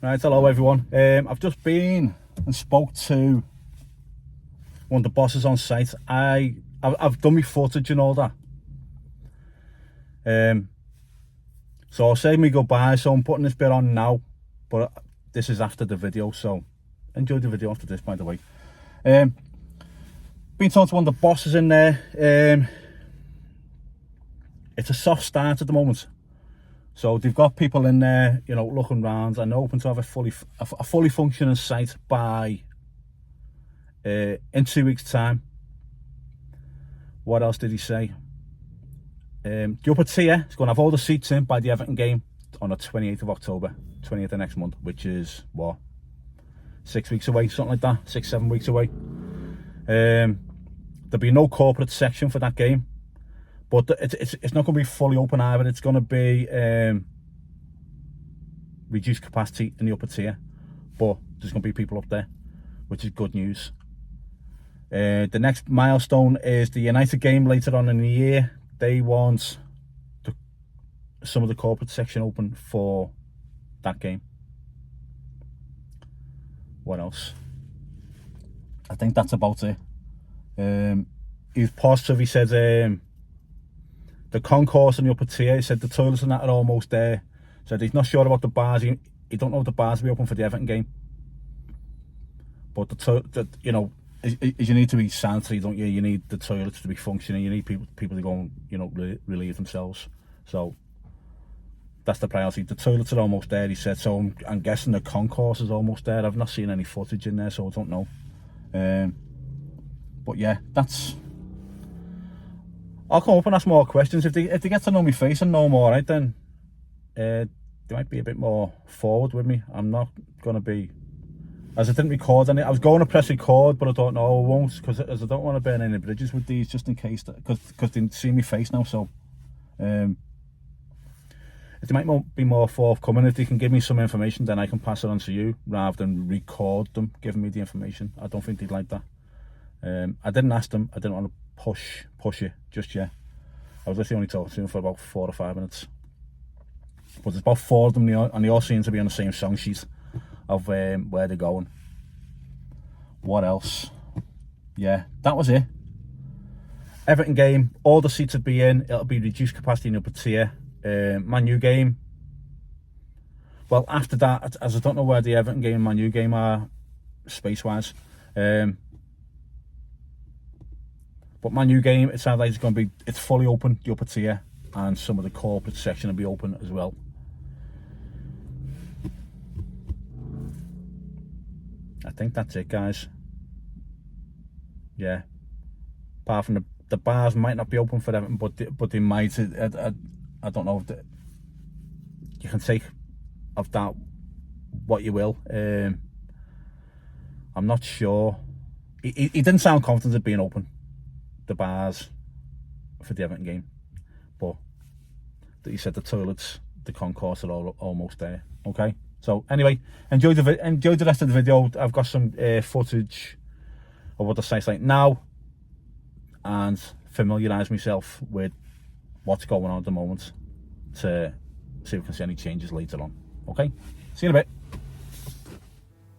Right, hello everyone. I've just been and spoke to one of the bosses on site. I've done my footage and all that. So I'll say me goodbye. So I'm putting this bit on now, but this is after the video. So enjoy the video after this, by the way. Been talking to one of the bosses in there. It's a soft start at the moment. So they've got people in there, you know, looking around and hoping to have a fully functioning site by in 2 weeks' time. What else did he say? The upper tier is going to have all the seats in by the Everton game on the 28th of October, 28th of next month, which is what, 6 weeks away, something like that, 6-7 weeks away. There'll be no corporate section for that game. But it's not going to be fully open either. It's going to be reduced capacity in the upper tier. But there's going to be people up there, which is good news. The next milestone is the United game later on in the year. They want some of the corporate section open for that game. What else? I think that's about it. He was positive. He said... the concourse in the upper tier, he said the toilets and that are almost there. Said he's not sure about the bars. He don't know if the bars will be open for the Everton game. But you know, you need to be sanitary, don't you? You need the toilets to be functioning. You need people to go and, you know, relieve themselves. So that's the priority. The toilets are almost there, he said. So I'm guessing the concourse is almost there. I've not seen any footage in there, so I don't know. But yeah, that's... I'll come up and ask more questions. If they get to know me face and know more, right, then they might be a bit more forward with me. I'm not going to be... As I didn't record any... I was going to press record, but I don't know. I won't, because I don't want to burn any bridges with these, just in case. Because they didn't see me face now, so... If they might be more forthcoming, if they can give me some information, then I can pass it on to you, rather than record them giving me the information. I don't think they'd like that. I didn't ask them. I didn't want to push it just yet. I was literally only talking to him for about 4 or 5 minutes. But there's about 4 of them, and they all seem to be on the same song sheet of where they're going. What else? Yeah, that was it. Everton game, all the seats would be in. It'll be reduced capacity in the upper tier. Man U game. Well, after that, as I don't know where the Everton game and Man U game are space-wise. But Man U game, it sounds like it's fully open, the upper tier, and some of the corporate section will be open as well. I think that's it, guys. Yeah. Apart from the bars might not be open for them, but they might. I don't know if you can take of that what you will. I'm not sure. He didn't sound confident of being open, the bars for the Everton game, but he said the toilets, the concourse are all almost there. Okay, so anyway, enjoy the rest of the video. I've got some footage of what the site's like now, and familiarise myself with what's going on at the moment to see if we can see any changes later on. Okay, see you in a bit.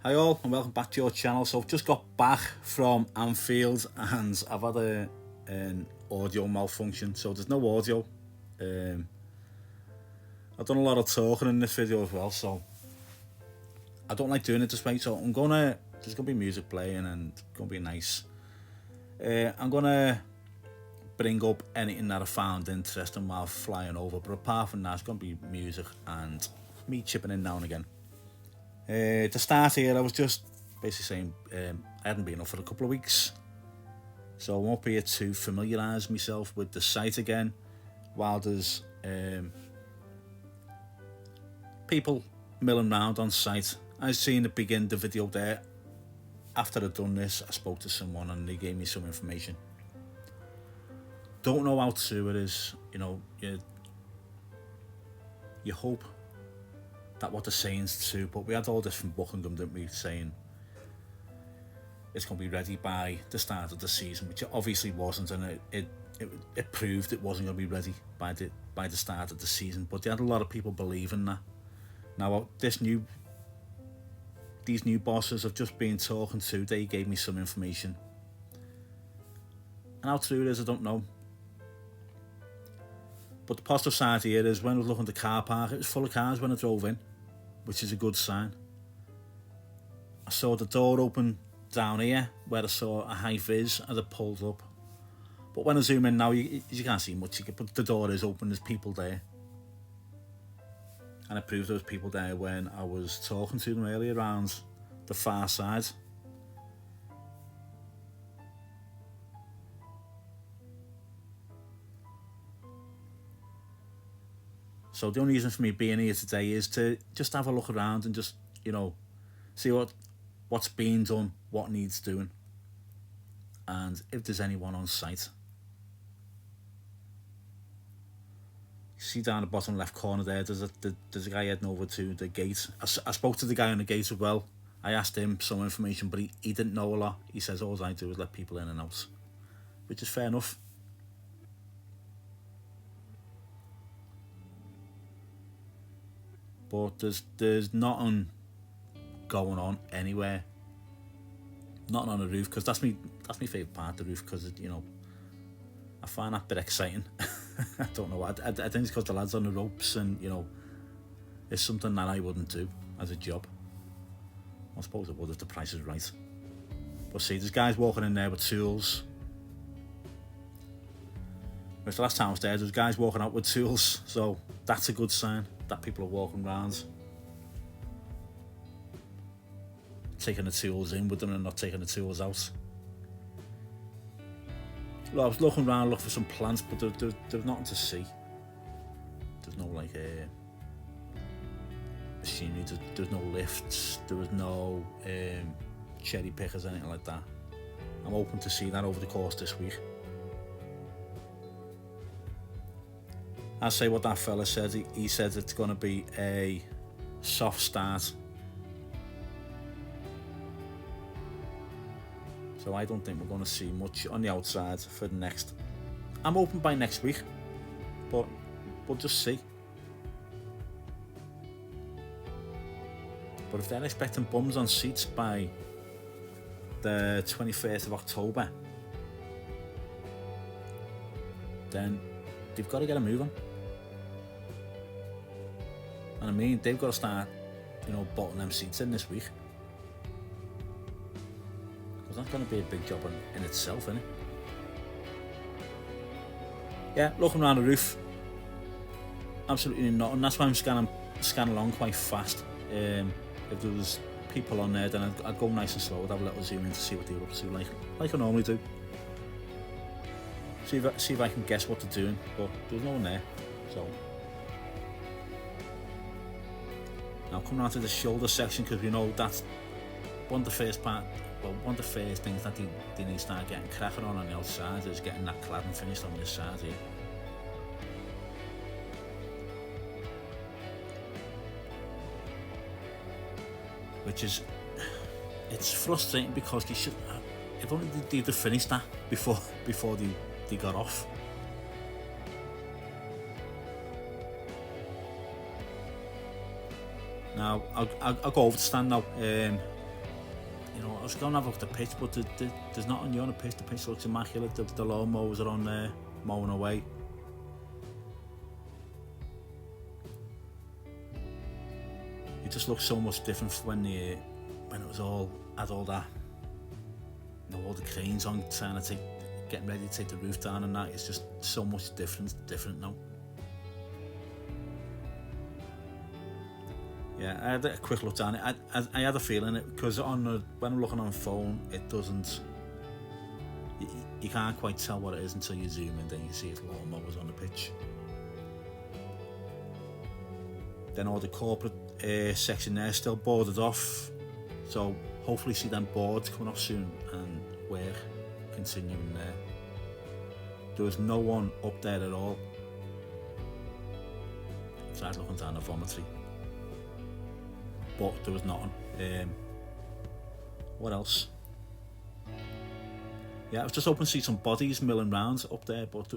Hi all, and welcome back to your channel. So I've just got back from Anfield and I've had an audio malfunction, so there's no audio. I've done a lot of talking in this video as well, so I don't like doing it this way, so there's gonna be music playing and it's gonna be nice. I'm gonna bring up anything that I found interesting while flying over, but apart from that, it's gonna be music and me chipping in now and again. To start here, I was just basically saying I hadn't been up for a couple of weeks, so I won't be here to familiarise myself with the site again while there's people milling around on site. I've seen the begin the video there. After I'd done this, I spoke to someone and they gave me some information. Don't know how true it is, you know. You hope that what they're saying is true, but we had all this from Buckingham, didn't we, saying it's going to be ready by the start of the season, which it obviously wasn't, and it proved it wasn't going to be ready by the start of the season. But they had a lot of people believing that. Now this new these new bosses I've just been talking to, they gave me some information. And how true it is, I don't know. But the positive side here is when I was looking at the car park, it was full of cars when I drove in, which is a good sign. I saw the door open down here where I saw a high vis as it pulled up. But when I zoom in now, you can't see much, but the door is open, there's people there. And it proved there was people there when I was talking to them earlier around the far side. So the only reason for me being here today is to just have a look around and just, see what's being done, what needs doing, and if there's anyone on site. You see down the bottom left corner there, there's a guy heading over to the gate. I spoke to the guy on the gate as well. I asked him some information, but he didn't know a lot. He says all I do is let people in and out, which is fair enough. But there's nothing going on anywhere. Nothing on the roof, because that's my favourite part, the roof, because I find that a bit exciting. I don't know. I think it's because the lads on the ropes, and it's something that I wouldn't do as a job. I suppose it would if the price is right. But see, there's guys walking in there with tools. Whereas the last time I was there was guys walking out with tools, so that's a good sign that people are walking around, taking the tools in with them and not taking the tools out. Well, I was looking around looking for some plants, but there's nothing to see. There's no machinery, there's no lifts, there was no cherry pickers, anything like that. I'm hoping to see that over the course this week. I'll say what that fella said. He said it's going to be a soft start. So I don't think we're going to see much on the outside for the next. I'm hoping by next week, but we'll just see. But if they're expecting bums on seats by the 21st of October, then they've got to get a move on. And I mean, they've got to start, botting them seats in this week. Because that's going to be a big job in itself, isn't it? Yeah, looking around the roof, absolutely nothing. That's why I'm scanning along quite fast. If there was people on there, then I'd go nice and slow. I'd have a little zoom in to see what they were up to, like I normally do. See if I can guess what they're doing, but there's no one there. So now coming on to the shoulder section, because we know that's one of the first things that they need to start getting cracking on the outside is getting that cladding finished on this side here. Which is, it's frustrating because they should, if only they'd have finished that before they got off. Now I'll go over to stand now. I was going to have a look at the pitch, but there's nothing new on the pitch. The pitch looks immaculate. The lawnmowers are on there mowing away. It just looks so much different when it was all had all that, all the cranes on trying to getting ready to take the roof down, and that is just so much different now. Yeah, I had a quick look down it. I had a feeling it because when I'm looking on the phone, it doesn't. You can't quite tell what it is until you zoom in. Then you see it's lawnmowers on the pitch. Then all the corporate section there still boarded off, so hopefully see them boards coming off soon and work continuing there. There was no one up there at all. So I was looking down the vomitory, but there was nothing. What else? Yeah, I was just hoping to see some bodies milling round up there, but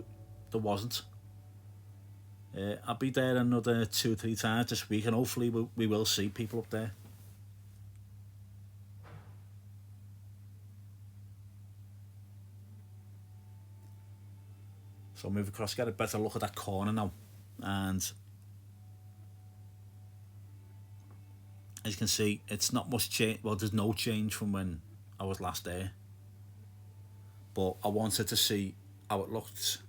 there wasn't. I'll be there another 2 or 3 times this week, and hopefully we will see people up there. So move across, get a better look at that corner now. And as you can see, it's not much change. Well, there's no change from when I was last there. But I wanted to see how it looked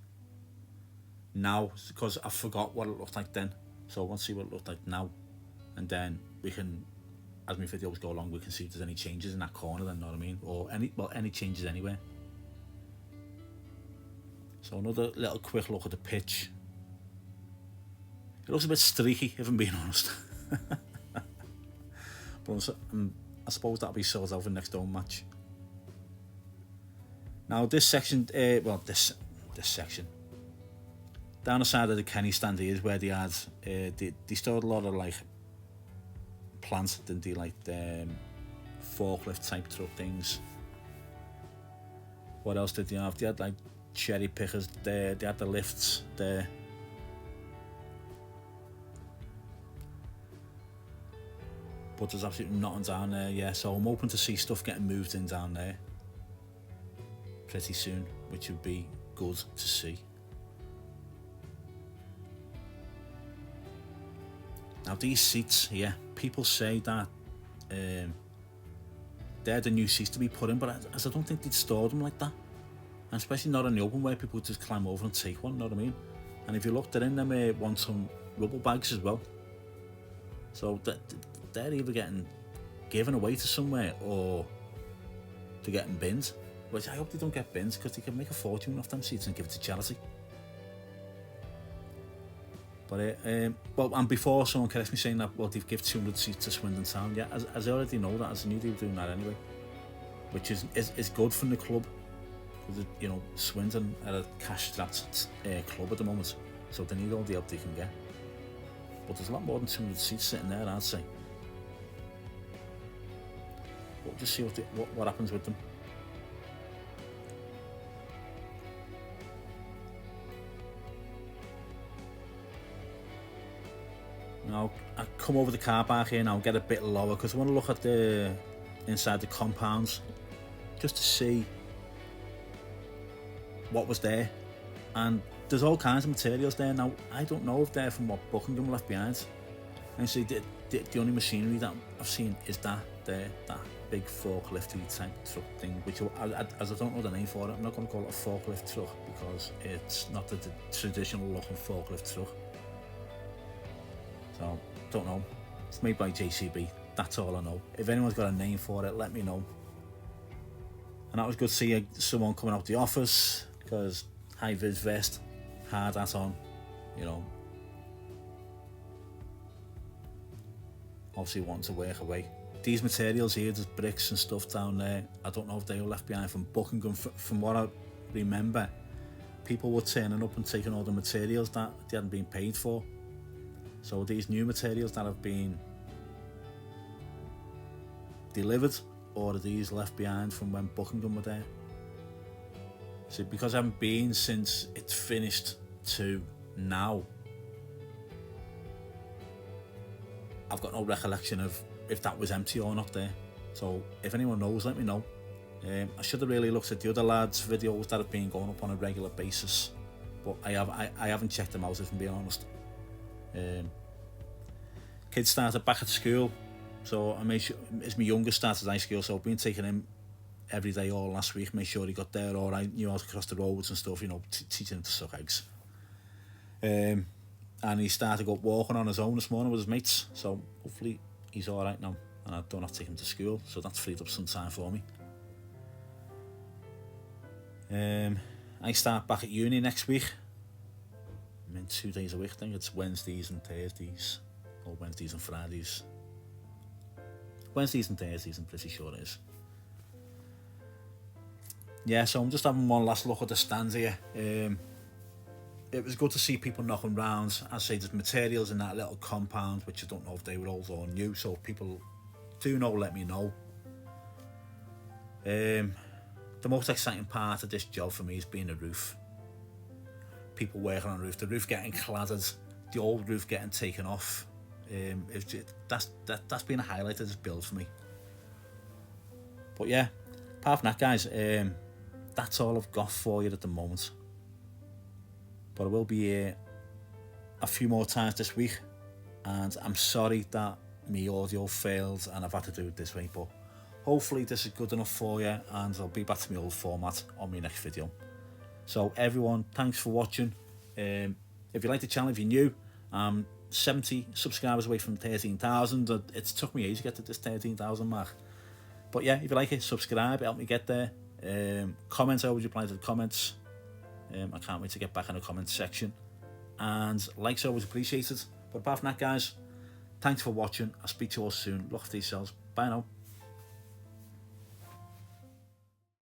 now, because I forgot what it looked like then. So I want to see what it looked like now. And then we can, as my videos go along, we can see if there's any changes in that corner then, know what I mean? Or any changes anywhere. So another little quick look at the pitch. It looks a bit streaky, if I'm being honest. But I suppose that'll be sorted out for the next home match. Now this section, this section, down the side of the Kenny stand here is where they had, they stored a lot of like plants, didn't they, like forklift type truck things. What else did they have? They had like cherry pickers there, they had the lifts there. But there's absolutely nothing down there, yeah, so I'm hoping to see stuff getting moved in down there pretty soon, which would be good to see. Now these seats here, people say that they're the new seats to be put in, but I don't think they'd store them like that, and especially not in the open where people would just climb over and take one, you know what I mean? And if you look, they're in them want some rubber bags as well, so they're either getting given away to somewhere or they're getting binned, which I hope they don't get binned, because they can make a fortune off them seats and give it to charity. But well, and before someone corrects me saying that, well, they've given 200 seats to Swindon Town, yeah, as I already know that, as I knew they were doing that anyway, which is good from the club, because, you know, Swindon are a cash-strapped club at the moment, so they need all the help they can get. But there's a lot more than 200 seats sitting there, I'd say. But we'll just see what happens with them. Now, I come over the car park here now, get a bit lower, because I want to look at the inside the compounds, just to see what was there. And there's all kinds of materials there now. I don't know if they're from what Buckingham left behind. And see, the only machinery that I've seen is that big forklifty type truck thing, which as I don't know the name for it, I'm not going to call it a forklift truck, because it's not the traditional looking forklift truck. So, don't know. It's made by JCB, that's all I know. If anyone's got a name for it, let me know. And that was good to see someone coming out the office, because high-vis vest, hard hat on, you know. Obviously wanting to work away. These materials here, there's bricks and stuff down there. I don't know if they were left behind from Buckingham. From what I remember, people were turning up and taking all the materials that they hadn't been paid for. So these new materials that have been delivered, or are these left behind from when Buckingham were there? See, because I haven't been since it's finished to now, I've got no recollection of if that was empty or not there. So if anyone knows, let me know. I should have really looked at the other lads' videos that have been going up on a regular basis, but I haven't checked them out, if I'm being honest. Kids started back at school, so I made sure, as my youngest started high school, so I've been taking him every day all last week, made sure he got there all right, knew how to cross the roads and stuff, you know, teaching him to suck eggs. And he started up walking on his own this morning with his mates, so hopefully he's all right now, and I don't have to take him to school, so that's freed up some time for me. I start back at uni next week. I'm in 2 days a week, I think it's Wednesdays and Thursdays, or Wednesdays and Fridays. Wednesdays and Thursdays, I'm pretty sure it is. Yeah, so I'm just having one last look at the stands here. It was good to see people knocking round. I say there's materials in that little compound, which I don't know if they were old or new, so if people do know, let me know. The most exciting part of this job for me is being the roof. People working on the roof, the roof getting cladded, the old roof getting taken off. That's been a highlight of this build for me. But yeah, apart from that, guys, that's all I've got for you at the moment. but I will be here a few more times this week, and I'm sorry that my audio failed and I've had to do it this way, but hopefully this is good enough for you, and I'll be back to my old format on my next video. So everyone, thanks for watching. If you like the channel, if you're new, 70 subscribers away from 13,000. It's took me ages to get to this 13,000 mark. But yeah, if you like it, subscribe, help me get there. Comments, I always reply to the comments. I can't wait to get back in the comments section. And likes are always appreciated. But apart from that, guys, thanks for watching. I'll speak to you all soon. Look after yourselves. Bye now.